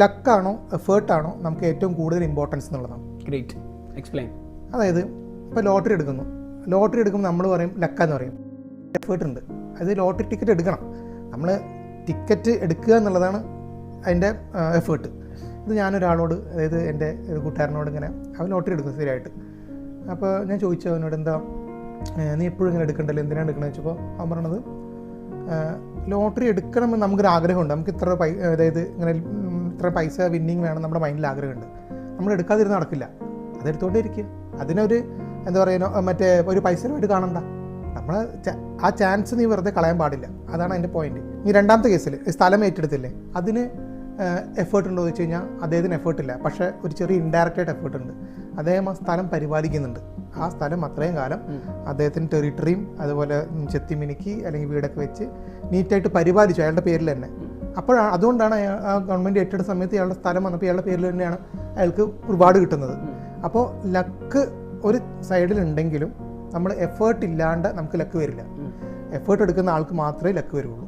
ലക്കാണോ എഫേർട്ടാണോ നമുക്ക് ഏറ്റവും കൂടുതൽ ഇമ്പോർട്ടൻസ് എന്നുള്ളതാണ്. Great, explain. അതായത് ഇപ്പോൾ ലോട്ടറി എടുക്കുമ്പോൾ നമ്മൾ പറയും ലക്കാന്ന് പറയും. എഫേർട്ട് ഉണ്ട്. അത് ലോട്ടറി ടിക്കറ്റ് എടുക്കണം, നമ്മൾ ടിക്കറ്റ് എടുക്കുക എന്നുള്ളതാണ് അതിൻ്റെ എഫേർട്ട്. ഇത് ഞാനൊരാളോട്, അതായത് എൻ്റെ ഒരു കൂട്ടുകാരനോട് ഇങ്ങനെ അവൻ ലോട്ടറി എടുക്കും സ്ഥിരമായിട്ട്. അപ്പോൾ ഞാൻ ചോദിച്ചു അവനോട്, എന്താ നീ എപ്പോഴും ഇങ്ങനെ എടുക്കണ്ടല്ലോ, എന്തിനാണ് എടുക്കണമെന്ന് വെച്ചപ്പോൾ അവൻ പറയണത്, ലോട്ടറി എടുക്കണമെന്ന് നമുക്കൊരു ആഗ്രഹമുണ്ട്, നമുക്ക് അതായത് ഇങ്ങനെ ഇത്ര പൈസ വിന്നിങ് വേണം, നമ്മുടെ മൈൻഡിൽ ആഗ്രഹമുണ്ട്, നമ്മൾ എടുക്കാതിരുന്ന് നടക്കില്ല, അതെടുത്തോണ്ടേ ഇരിക്കുക. അതിനൊരു എന്താ പറയുക, മറ്റേ ഒരു പൈസയുമായിട്ട് കാണണ്ട, നമ്മൾ ആ ചാൻസ് നീ വെറുതെ കളയാൻ പാടില്ല. അതാണ് അതിൻ്റെ പോയിന്റ്. ഈ രണ്ടാമത്തെ കേസിൽ സ്ഥലം ഏറ്റെടുത്തില്ലേ, അതിന് എഫേർട്ട് ഉണ്ടോ എന്ന് വെച്ച് കഴിഞ്ഞാൽ അദ്ദേഹത്തിന് എഫേർട്ടില്ല, പക്ഷേ ഒരു ചെറിയ ഇൻഡയറക്റ്റായിട്ട് എഫേർട്ട് ഉണ്ട്. അദ്ദേഹം ആ സ്ഥലം പരിപാലിക്കുന്നുണ്ട്. ആ സ്ഥലം അത്രയും കാലം അദ്ദേഹത്തിന് ടെറിട്ടറിയും അതുപോലെ ചെത്തിമിനുക്കി അല്ലെങ്കിൽ വീടൊക്കെ വെച്ച് നീറ്റായിട്ട് പരിപാലിച്ചു അയാളുടെ പേരിൽ തന്നെ. അപ്പോഴാണ്, അതുകൊണ്ടാണ് ആ ഗവൺമെൻറ് ഏറ്റെടുത്ത സമയത്ത് ഇയാളുടെ സ്ഥലം വന്നപ്പോൾ ഇയാളുടെ പേരിൽ തന്നെയാണ് അയാൾക്ക് ഒരുപാട് കിട്ടുന്നത്. അപ്പോൾ ലക്ക് ഒരു സൈഡിലുണ്ടെങ്കിലും നമ്മൾ എഫേർട്ട് ഇല്ലാണ്ട് നമുക്ക് ലക്ക് വരില്ല. എഫേർട്ട് എടുക്കുന്ന ആൾക്ക് മാത്രമേ ലക്ക് വരുള്ളൂ.